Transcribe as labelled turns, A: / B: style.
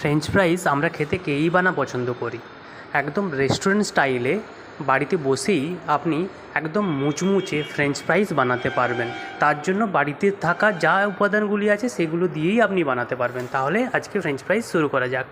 A: French fries আমরা খেতে কেই বা না পছন্দ করি। একদম রেস্টুরেন্ট স্টাইলে বাড়িতে বসেই আপনি একদম মুচমুচে ফ্রেঞ্চ ফ্রাইস বানাতে পারবেন। তার জন্য বাড়িতে থাকা যা উপাদানগুলি আছে সেগুলো দিয়েই আপনি বানাতে পারবেন। তাহলে আজকে ফ্রেঞ্চ ফ্রাইস শুরু করা যাক।